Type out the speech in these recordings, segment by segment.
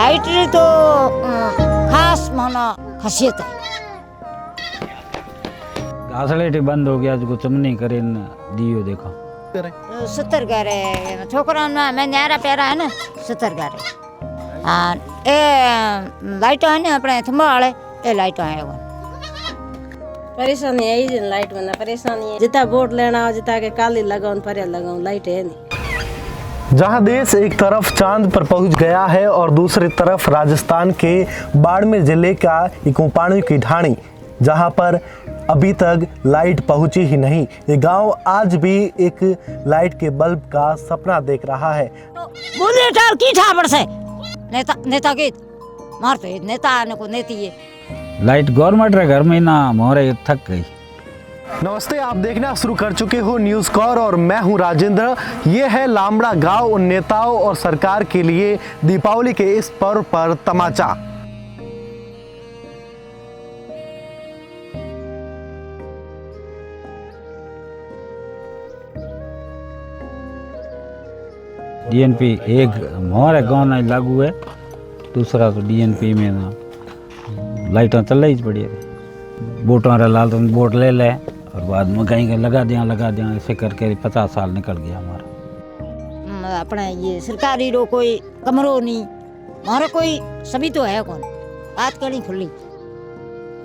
Light री तो खास माना खासियत है। घासलेट बंद हो गया जो चमनी करे दियो देखो 70 घरे छोकरा में न्यारा प्यारा है ना 70 घरे हाँ ए लाइट है ना अपने थंबा वाले ए लाइट है वो परेशानी है ही लाइट में ना परेशानी है जितना वोट लेना हो जितना के काली लगाऊं पर लगाऊं लाइट है नहीं। जहां देश एक तरफ चांद पर पहुंच गया है और दूसरी तरफ राजस्थान के बाड़मेर जिले का इकोपाणी की ढाणी जहां पर अभी तक लाइट पहुंची ही नहीं। ये गांव आज भी एक लाइट के बल्ब का सपना देख रहा है। बोले टाल की था बरसे नेता नेता के मार पे नेता ने को नेती है लाइट गवर्नमेंट रे घर में ना मोरे थक गई। नमस्ते, आप देखना शुरू कर चुके हो न्यूज़ कॉर और मैं हूं राजेंद्र। ये है लामड़ा गांव। उन नेताओं और सरकार के लिए दीपावली के इस पर्व पर तमाचा। डीएनपी एक हमारे गाँव में लागू है, दूसरा तो डीएनपी में ना लाइटें चल रही बढ़िया बोटों लाल तो बोट ले ले और बाद में कहीं लगा दिया ऐसे करके 50 साल निकल गया हमारा। अपना ये सरकारी रो कोई कमरो नहीं हमारा कोई सभी तो है कौन बात करी खुली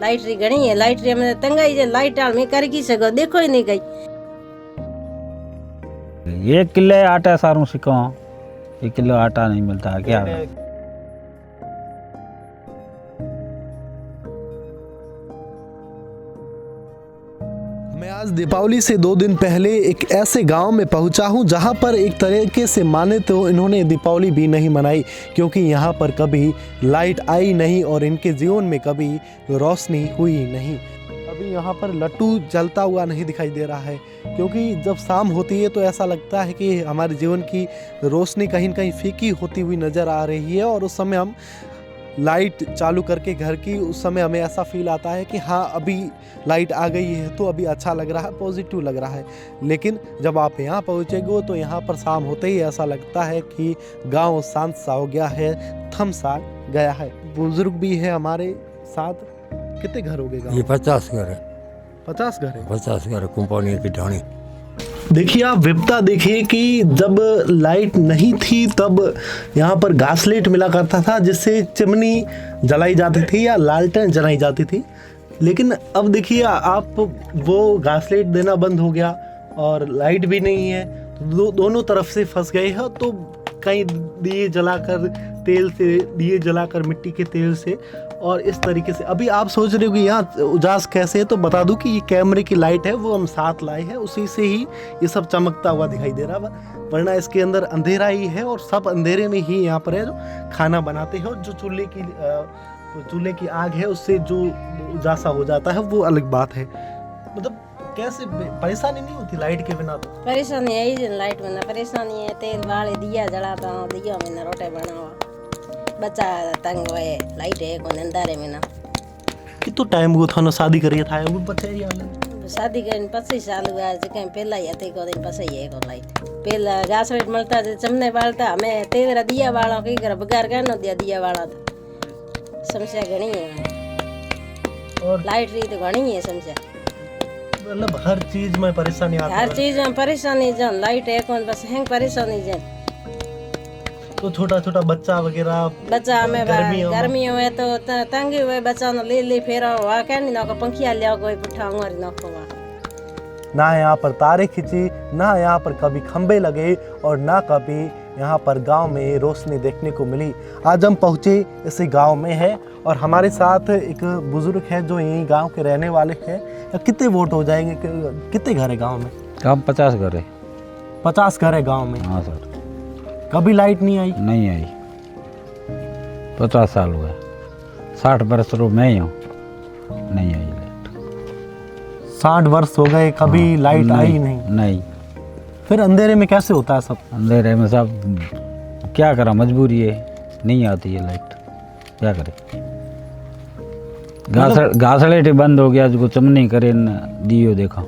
लाइट री घनी है लाइट री में तंगाई जे लाइट आल में कर की सको देखो ही नहीं गई। 1 किलो आटा सारू सिको 1 किलो आटा नहीं मिलता क्या। मैं आज दीपावली से 2 दिन पहले एक ऐसे गांव में पहुंचा हूं जहां पर एक तरीके से माने तो इन्होंने दीपावली भी नहीं मनाई क्योंकि यहां पर कभी लाइट आई नहीं और इनके जीवन में कभी रोशनी हुई नहीं। अभी यहाँ पर लट्टू जलता हुआ नहीं दिखाई दे रहा है क्योंकि जब शाम होती है तो ऐसा लगता है कि हमारे जीवन की रोशनी कहीं न कहीं फीकी होती हुई नज़र आ रही है और उस समय हम लाइट चालू करके घर की उस समय हमें ऐसा फील आता है कि हाँ अभी लाइट आ गई है तो अभी अच्छा लग रहा है, पॉजिटिव लग रहा है। लेकिन जब आप यहाँ पहुँचेंगे तो यहाँ पर शाम होते ही ऐसा लगता है कि गांव शांत सा हो गया है, थम सा गया है। बुजुर्ग भी है हमारे साथ। कितने घर हो गए? ये 50 घर है। 50 घर है। 50 घर कंपनी की ढाणी। देखिए आप विपता देखिए कि जब लाइट नहीं थी तब यहाँ पर घासलेट मिला करता था जिससे चिमनी जलाई जाती थी या लालटेन जलाई जाती थी। लेकिन अब देखिए आप वो घासलेट देना बंद हो गया और लाइट भी नहीं है तो दोनों तरफ से फंस गए हैं। तो कहीं दिए जलाकर तेल से, दिए जलाकर मिट्टी के तेल से और इस तरीके से। अभी आप सोच रहे हो कि यहाँ उजास कैसे है तो बता दूं कि ये कैमरे की लाइट है वो हम साथ लाए हैं, उसी से ही ये सब चमकता हुआ दिखाई दे रहा है। वरना इसके अंदर अंधेरा ही है और सब अंधेरे में ही यहाँ पर है जो खाना बनाते हैं और जो चूल्हे की आग है उससे जो उजासा हो जाता है वो अलग बात है। मतलब कैसे परेशानी नहीं होती लाइट के बिना? तो परेशानी है ही लाइट में ना परेशानी है तेल बाले दिया जलाता हूँ दिया में ना रोटे बनावा बच्चा तंग हुए लाइट है कौन अंधारे में ना। कितना टाइम हुआ था ना शादी करिए था वो बच्चे ही शादी करीने 25 साल हुआ है कहीं पहला ही आते को दिन पसे ही है को लाइट पहला गैस वेट मिलता चमने बालता हमें तेरा दिया वाला कई कर बगार का न दिया दिया वाला था। समस्या घनी है और लाइट रही तो घनी है समस्या। मतलब हर चीज में परेशानी आती है। हर चीज में परेशानी जन लाइट है कौन बस हैंग परेशानी जन तो छोटा छोटा बच्चा वगैरह बच्चा हमें गर्मी हुए तो तंगी हुए बच्चा न ले फेरा हुआ क्या नहीं ना पंखिया लिया कोई पुठा उंगरी ना खोवा ना यहाँ पर तारे खींची ना यहाँ पर कभी खंबे लगे और ना कभी यहाँ पर गांव में रोशनी देखने को मिली। आज हम पहुँचे इसी गांव में है और हमारे साथ एक बुजुर्ग है जो यही गांव के रहने वाले हैं। कितने वोट हो जाएंगे? कितने घर है गांव में? कम 50 घर है। 50 घर है गांव में? हाँ सर। कभी लाइट नहीं आई? नहीं आई 50 साल हुआ 60 वर्ष रो मैं ही हूँ नहीं आई लाइट। 60 वर्ष हो गए कभी हाँ, लाइट आई नहीं। फिर अंधेरे में कैसे होता है सब? अंधेरे में सब क्या करा मजबूरी है नहीं आती है लाइट क्या करे। घासलेट बंद हो गया जो चमनी करे दियो देखो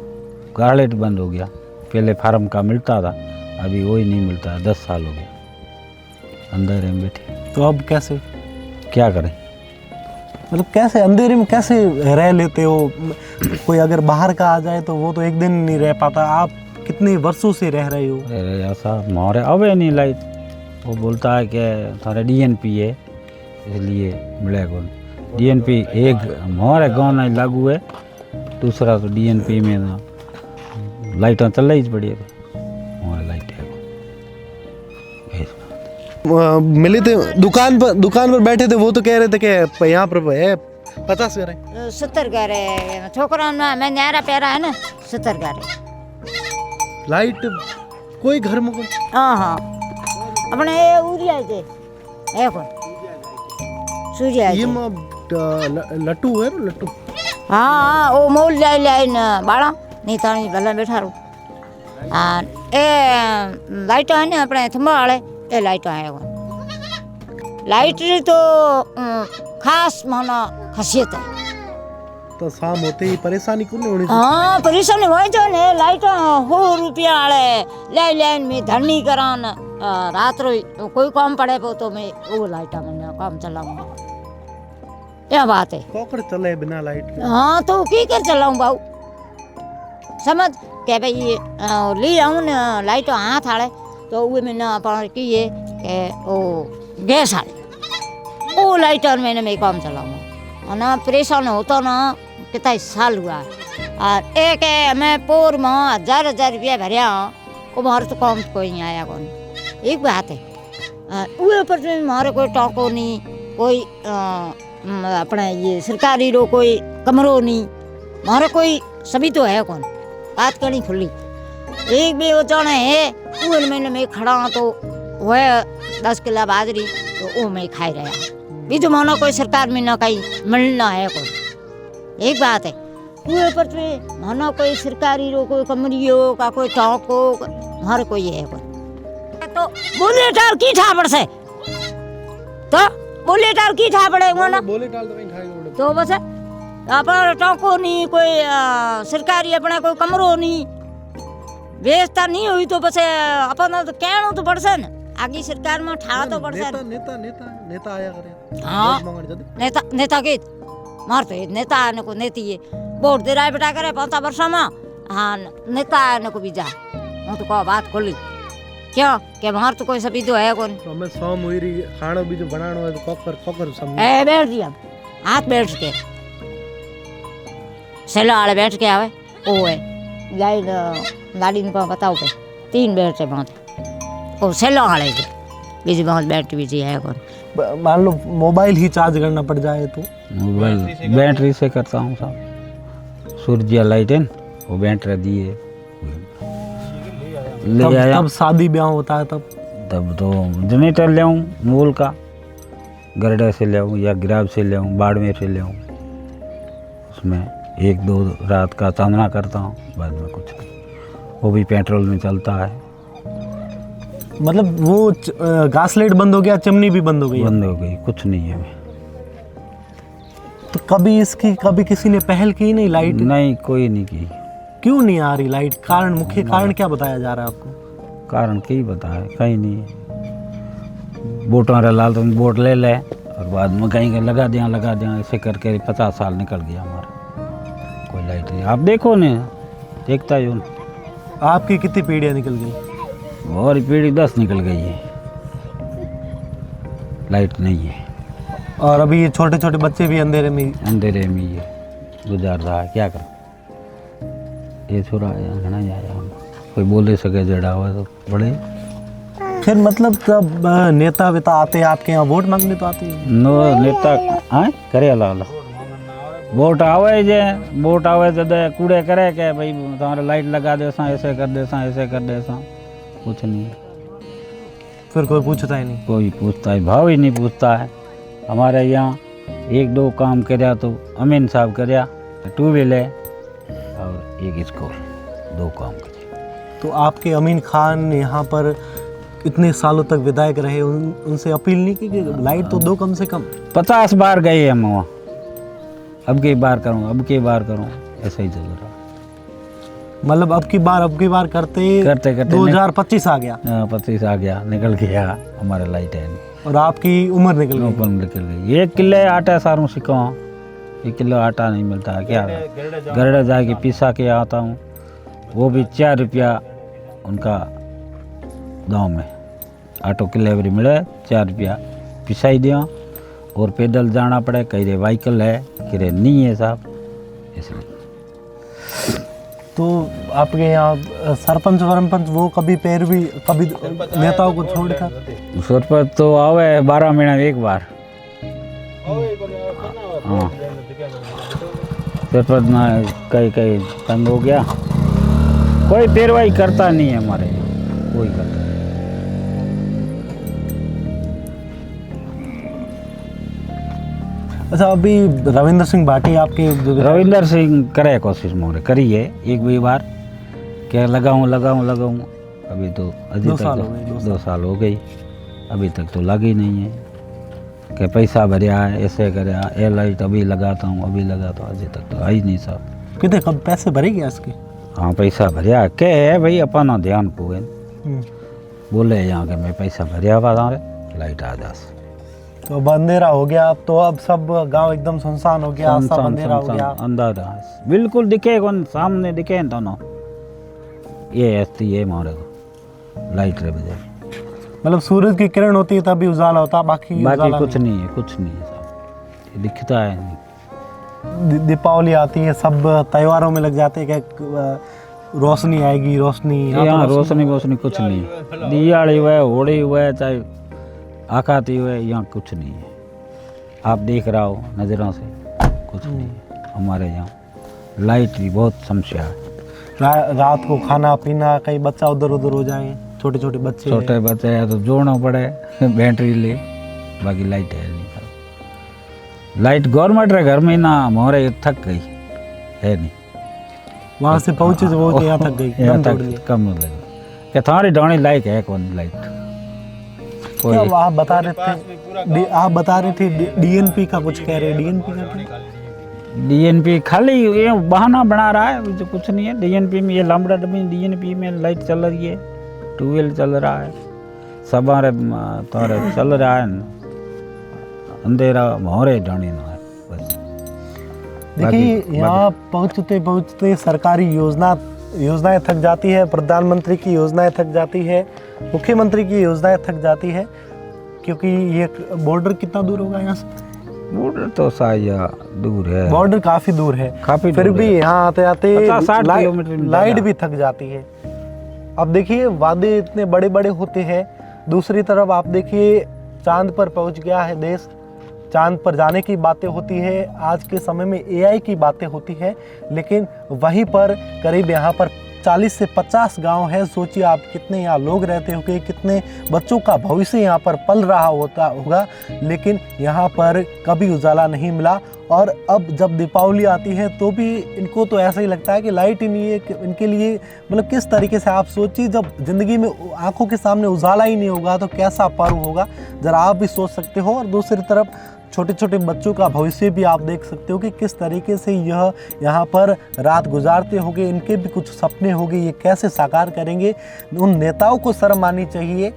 घासलेट बंद हो गया। पहले फार्म का मिलता था अभी वही नहीं मिलता है। 10 साल हो गया अंधेरे में बैठे। तो अब कैसे? क्या करें। मतलब कैसे अंधेरे में कैसे रह लेते हो? कोई अगर बाहर का आ जाए तो वो तो एक दिन नहीं रह पाता, आप कितने वर्षों से रह रहे हो? अरे ऐसा हमारे अवे नहीं लाइट, वो बोलता है कि थारे डीएनपी है इसलिए मिलेगा। डीएनपी एक हमारे गाँव में लागू है, दूसरा तो डीएनपी में ना लाइटें चल रही बढ़िया हमारे लाइट है। मिले थे दुकान पर बैठे थे, वो तो कह रहे थे कि यहाँ पर है 50 घर है। 70 घर है छोकरा में न्यारा प्यारा है ना 70 घर है। लाइट कोई घर में कोई हाँ हाँ अपने उरिया जे है कौन सूर्या ये जे लट्टू है ना, लट्टू। हाँ वो मोल ले न बाड़ा नहीं ताणी भला बैठा रू हाँ ए लाइट है ना अपने थंबा वाले ए लाइट है कौन लाइट री तो खास माना खासियत है। तो शाम होते ही परेशानी क्यों नहीं होनी चाहिए? हाँ परेशानी हो जो ने लाइट हो रुपया वाले ले लाइन में धरनी करान रात रो कोई काम पड़े तो मैं वो लाइट में काम चलाऊंगा, क्या बात है। कॉकर चले बिना लाइट के? हाँ तो की कर चलाऊं बाबू समझ के भाई ले आऊं न लाइट हाथ आड़े तो वो मैंने अपन की ये के ओ गैस आड़े वो लाइटर मैंने मैं काम चलाऊंगा ना परेशान होता ना कितना साल हुआ है। और एक मैं पोर में 1000 रुपया भरिया वो बाहर तो काम तो कोई नहीं आया कौन एक बात है। वो ऊपर में हमारे कोई टाँको नहीं कोई अपना ये सरकारी रो कोई कमरों नहीं हमारा कोई सभी तो है कौन बात करनी खुली एक भी वो जाना है वो महीने में खड़ा तो वह 10 किलो बाजरी तो वो मैं खाई रहा बीजू मानो कोई सरकार में ना कहीं मिलना है कौन एक बात है। वो ऊपर में मानो कोई सरकारी रो कोई कमरियो का कोई टाँको हमारे कोई है कौन तो बोले टाल की ठा पड़ से तो बोले टाल की ठा पड़े वो ना बोले टाल तो कहीं खाई तो बस अपना टाँको नहीं कोई सरकारी अपना कोई कमरो नहीं व्यवस्था नहीं हुई तो बस अपन तो कहना तो पड़ से न आगे सरकार में ठा तो पड़ से नेता आया करे। हाँ नेता के मार तो नेता आने को नेती है वोट दे रहा बेटा करे 5 वर्ष में हाँ नेता आने को भी जा वो तो को बात खोली क्यों के मार तो कोई सभी तो है कौन तो मैं शाम हुई रही खाना भी जो बनाना है तो कॉकर सब ए बैठ दिया हाथ बैठ के सेला वाले बैठ के आवे ओ है लाइन गाड़ी को बताओ पे 3 बैठ है बहुत ओ सेला वाले के बीजी बहुत बैठ भी जी है कौन मान लो मोबाइल ही चार्ज करना पड़ जाए तो मोबाइल बैटरी से करता हूँ साहब, सूर्य लाइट है वो बैटरी दिए ले आया। तब शादी ब्याह होता है तब तो जनरेटर ले आऊँ मूल का गरडा से ले आऊँ या गिराव से ले आऊँ बाड़मेर से ले आऊँ उसमें 1-2 रात का चांदना करता हूँ बाद में कुछ वो भी पेट्रोल में चलता है। मतलब वो गैस लाइट बंद हो गया, चिमनी भी बंद हो गई? बंद हो गई, कुछ नहीं है। तो कभी किसी ने पहल की नहीं लाइट? नहीं कोई नहीं की। क्यों नहीं आ रही लाइट? कारण मुख्य कारण क्या बताया जा रहा है आपको? कारण कहीं बता है कहीं नहीं है। बोटों लाल तो बोट ले ले और बाद में कहीं लगा दिया ऐसे करके 50 साल निकल गया हमारा, कोई लाइट नहीं। आप देखो ने देखता ही हूँ। आपकी कितनी पीढ़ियाँ निकल गई? और पीढ़ी 10 निकल गई है, लाइट नहीं है। और अभी ये छोटे छोटे बच्चे भी अंधेरे में ये गुजार रहा है, क्या करें। ये छोरा घना आया कोई बोले सके जड़ा हुआ तो बड़े फिर मतलब तब नेता वेता आते आपके यहाँ वोट मांगने तो आते हैं? नो नेता आए करे लाल वोट आवे जे वोट आवे तो कूड़े करे के भाई तुम्हारे लाइट लगा दे ऐसे कर दे कुछ नहीं। फिर कोई पूछता ही नहीं? कोई पूछता है, भाव ही नहीं पूछता है। हमारे यहाँ 1-2 काम कर्या तो अमीन साहब कर्या 2 व्हीलर और 1 स्कूल 2 काम करे। तो आपके अमीन खान यहाँ पर इतने सालों तक विधायक रहे, उनसे अपील नहीं की कि लाइट तो दो कम से कम? 50 बार गए हम वहाँ, अब की बार करूँ ऐसा ही चल रहा। मतलब अब की बार करते करते 2025 आ गया 25 आ गया, निकल गया हमारे लाइट है नहीं, और आपकी उम्र निकल गई। ऊपर निकल गई। 1 किलो आटा सारों सिखा, 1 किलो आटा नहीं मिलता है, क्या गरड़ा जाके पिसा के आता हूँ, वो भी 4 रुपया उनका गांव में ऑटो किलेवरी मिले, 4 रुपया पिसाई दिया, और पैदल जाना पड़े, कहीं रे व्हीकल है, कहीं नहीं है साहब, इसलिए। तो आपके यहाँ सरपंच वरपंच वो कभी पैरवी, कभी नेताओं को छोड़कर? सरपंच तो आवे 12 महीना में एक बार। हाँ, सरपंच ना कहीं कहीं तंग हो गया, कोई पैरवाई करता नहीं है हमारे यहाँ, कोई करता नहीं। अच्छा, अभी रविंद्र सिंह भाटी आपके रविंद्र सिंह करे कोशिश मोरे करी है एक भी बार, क्या लगाऊं, अभी तो अभी 2 तक साल तो हो गए, 2 साल हो गई, अभी तक तो लगी नहीं है, कि पैसा भरिया है, ऐसे करया, ये लाइट अभी लगाता हूँ, अभी तक तो आई नहीं साहब। कितने कब पैसे भरे गया इसके? हाँ पैसा भरिया, क्या है भाई अपना ध्यान पोए, बोले यहाँ के मैं पैसा भरिया हुआ तारे, लाइट आ जा। तो अब अंधेरा हो गया, तो अब सब गांव एकदम सुनसान हो गया, सब अंधेरा हो गया। अंधेरा बिल्कुल दिखे कौन, सामने दिखे दोनों, ये ऐसी है हमारे को लाइट रे बजे, मतलब सूरज की किरण होती है तभी उजाला होता, बाकी उजाला कुछ नहीं है साहब, ये दिखता है नहीं। दीपावली आती है, सब त्योहारों में लग जाते हैं कि रोशनी आएगी, रोशनी। यहाँ रोशनी कुछ नहीं है, दिवाली हुआ, होली हुआ, चाहे आकाती हुए, यहाँ कुछ नहीं है, आप देख रहा हो नज़रों से, कुछ नहीं है हमारे यहाँ, लाइट की बहुत समस्या है। रात को खाना पीना, कहीं बच्चा उधर उधर हो जाए, छोटे छोटे बच्चे हैं तो जोड़ना पड़े बैटरी ले, बाकी लाइट है नहीं सर, लाइट गवर्नमेंट रे घर में ना मोरे थक गई है नहीं, वहाँ से पहुँचे यहाँ थक गई, यहाँ तक कम लगे क्या तुम्हारी डाणी लाइक है कौन लाइट। क्या आप बता रहे थे डीएनपी का कुछ कह रहे हैं, डीएनपी का? डीएनपी खाली ये बहाना बना रहा है, जो कुछ नहीं है। डीएनपी में ये लंबड़ा डमी, डीएनपी में लाइट चल रही है, ट्यूबवेल चल रहा है, सब तुम्हारे चल रहा है, अंधेरा मोहरे डाणी ना है बस। देखिए यहाँ पहुँचते सरकारी योजनाएं थक जाती है, प्रधानमंत्री की योजनाएं थक जाती है, मुख्यमंत्री की योजनाएं थक जाती है, क्योंकि ये बॉर्डर कितना दूर होगा यहाँ से? बॉर्डर तो शायद दूर है, बॉर्डर काफी दूर है, काफी फिर भी यहाँ आते आते 50-60 किलोमीटर लाइट भी थक जाती है। अब देखिए वादे इतने बड़े बड़े होते हैं, दूसरी तरफ आप देखिए चांद पर पहुँच गया है देश, चांद पर जाने की बातें होती है, आज के समय में एआई की बातें होती है, लेकिन वहीं पर करीब यहाँ पर 40 से 50 गांव है। सोचिए आप कितने यहाँ लोग रहते होंगे, कितने बच्चों का भविष्य यहाँ पर पल रहा होगा, लेकिन यहाँ पर कभी उजाला नहीं मिला। और अब जब दीपावली आती है तो भी इनको तो ऐसा ही लगता है कि लाइट ही नहीं है, कि इनके लिए मतलब किस तरीके से, आप सोचिए जब ज़िंदगी में आंखों के सामने उजाला ही नहीं होगा तो कैसा पर्व होगा, ज़रा आप भी सोच सकते हो। और दूसरी तरफ छोटे छोटे बच्चों का भविष्य भी आप देख सकते हो कि किस तरीके से यह यहाँ पर रात गुजारते होंगे, इनके भी कुछ सपने होंगे, ये कैसे साकार करेंगे। उन नेताओं को शर्म आनी चाहिए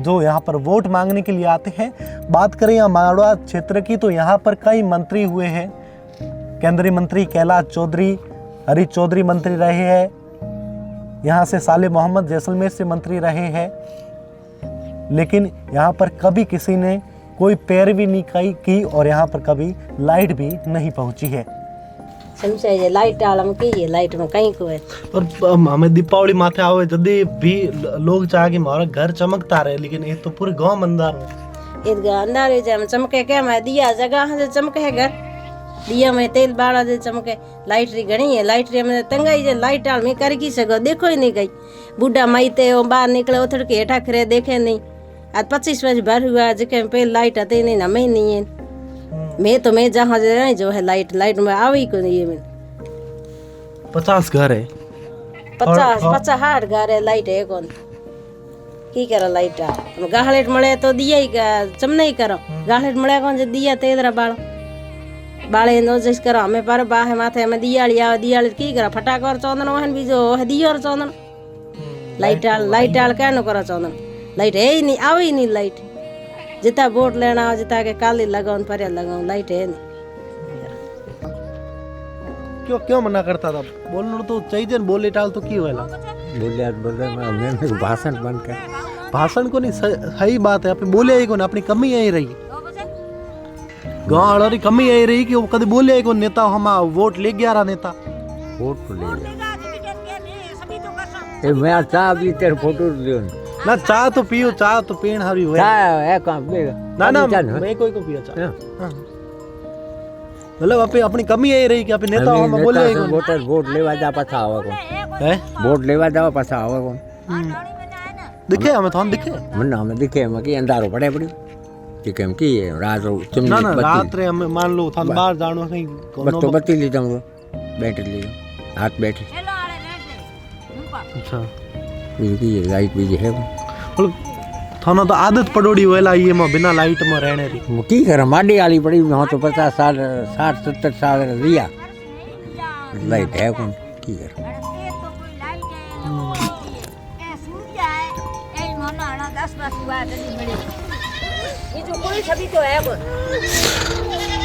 जो यहाँ पर वोट मांगने के लिए आते हैं। बात करें यहाँ मारवाड़ क्षेत्र की तो यहाँ पर कई मंत्री हुए हैं, केंद्रीय मंत्री कैलाश चौधरी, हरीश चौधरी मंत्री रहे हैं, यहाँ से साले मोहम्मद जैसलमेर से मंत्री रहे हैं, लेकिन यहाँ पर कभी किसी ने कोई पैरवी नहीं की और यहाँ पर कभी लाइट भी नहीं पहुँची है। समझे ये लाइट आलम की ये लाइट में कहीं को है। और हमें दीपावली माथे आवे जदी भी लोग चाहे कि हमारा घर चमकता रहे, लेकिन ये तो पूरे गांव अंधार है। ईदगाह अंधारे जम चमके क्या मैं दिया जगह से चमके है घर, दिया में तेल बाड़ा जे चमके, लाइट री घणी है, लाइट री में तंगाई जे लाइट आल में कर की सको, देखो ही नहीं गई। बूढ़ा माईते बाहर निकले उथड़ के हेठा खरे देखे नहीं। आज 25 वर्ष भर हुआ जिके पहले लाइट आते नहीं, हमें नहीं है। मैं जहाँ जो है लाइट में आवी को नहीं है। 50 घर है, 50 घर है, लाइट है कौन की करो लाइट आ गाहलेट मळे तो दिया ही चमने ही करो, गाहलेट मळे कौन जे दिया तेदरा बाल बाले नो जिस करो हमें पर बाहे माथे में दियाली आवे दियाली की करा फटाक और चौंदन वहन भी जो है दिया और चौंदन लाइट आल कहनो करो चौंदन लाइट है ही नहीं आवे ही नहीं लाइट जिता वोट लेना हो जिता के काली लगाउन पर लगाउन लाइट है नहीं क्यों क्यों मना करता था बोलना तो चाहिए बोले टाल तो क्यों है बोले मैंने भाषण बंद कर भाषण को नहीं सही बात है आपने बोले ही को ना अपनी कमी यही रही गाँव वालों की कमी यही रही कि वो कभी बोले ही को नेता हम वोट ले गया रहा नेता वोट तो ले ए मैं चाह भी तेरे फोटो लियो ना चाह तो पियो चाह तो पीण हरी हुए चाह है काम पे ना ना मैं कोई को पिया चाह हाँ। मतलब अपनी कमी यही रही कि अपने नेता हम बोले ही को वोट लेवा जा पाछा आवे को है वोट लेवा जा पाछा आवे को दिखे हमें तो दिखे मन हमें दिखे में कि अंधारो पड़े पड़ी कि केम की रात चिमनी ना ना रात रे हमें मान लो थान बाहर जानो कहीं बस तो बत्ती ली जाऊं बैटरी ली हाथ बैठी अच्छा ये लाइट भी है थाना तो आदत पड़ोड़ी वेला ये में बिना लाइट में रहने री की कर माडी आली पड़ी मैं तो 50 साल 60 70 साल लिया लाइट है कौन की कर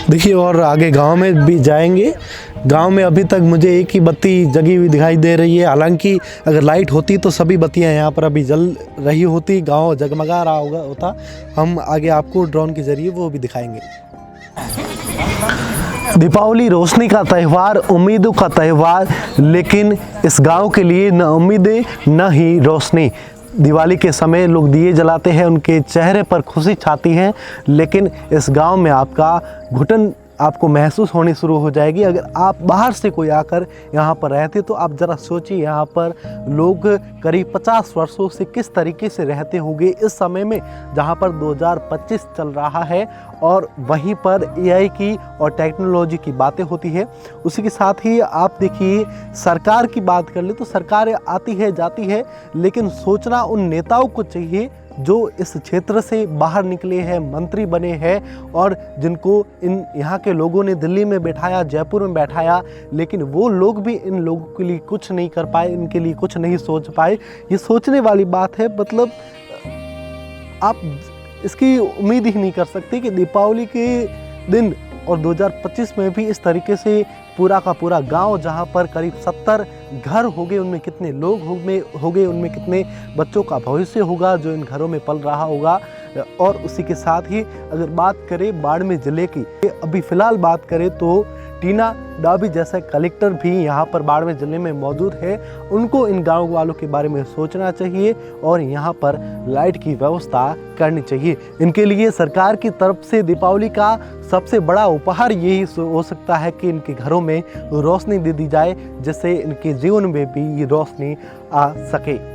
देखिए और आगे गांव में भी जाएंगे गांव में अभी तक मुझे एक ही बत्ती जगी हुई दिखाई दे रही है हालांकि अगर लाइट होती तो सभी बत्तियां यहाँ पर अभी जल रही होती गांव जगमगा रहा होता हम आगे आपको ड्रोन के जरिए वो भी दिखाएंगे दीपावली रोशनी का त्यौहार उम्मीदों का त्यौहार लेकिन इस गांव के लिए न उम्मीदें न ही रोशनी दिवाली के समय लोग दिए जलाते हैं उनके चेहरे पर खुशी छाती है लेकिन इस गांव में आपका घुटन आपको महसूस होनी शुरू हो जाएगी अगर आप बाहर से कोई आकर यहाँ पर रहते तो आप ज़रा सोचिए यहाँ पर लोग करीब 50 वर्षों से किस तरीके से रहते होंगे इस समय में जहाँ पर 2025 चल रहा है और वहीं पर AI की और टेक्नोलॉजी की बातें होती है उसी के साथ ही आप देखिए सरकार की बात कर ले तो सरकार आती है जाती है लेकिन सोचना उन नेताओं को चाहिए जो इस क्षेत्र से बाहर निकले हैं मंत्री बने हैं और जिनको इन यहाँ के लोगों ने दिल्ली में बैठाया जयपुर में बैठाया लेकिन वो लोग भी इन लोगों के लिए कुछ नहीं कर पाए इनके लिए कुछ नहीं सोच पाए ये सोचने वाली बात है मतलब आप इसकी उम्मीद ही नहीं कर सकते कि दीपावली के दिन और 2025 में भी इस तरीके से पूरा का पूरा गांव जहां पर करीब 70 घर हो गए उनमें कितने लोग हो गए उनमें कितने बच्चों का भविष्य होगा जो इन घरों में पल रहा होगा और उसी के साथ ही अगर बात करें बाड़मेर ज़िले की अभी फ़िलहाल बात करें तो टीना डाबी जैसा कलेक्टर भी यहाँ पर बाड़मेर ज़िले में मौजूद है उनको इन गाँव वालों के बारे में सोचना चाहिए और यहाँ पर लाइट की व्यवस्था करनी चाहिए इनके लिए सरकार की तरफ से दीपावली का सबसे बड़ा उपहार यही हो सकता है कि इनके घरों में रोशनी दे दी जाए जिससे इनके जीवन में भी ये रोशनी आ सके।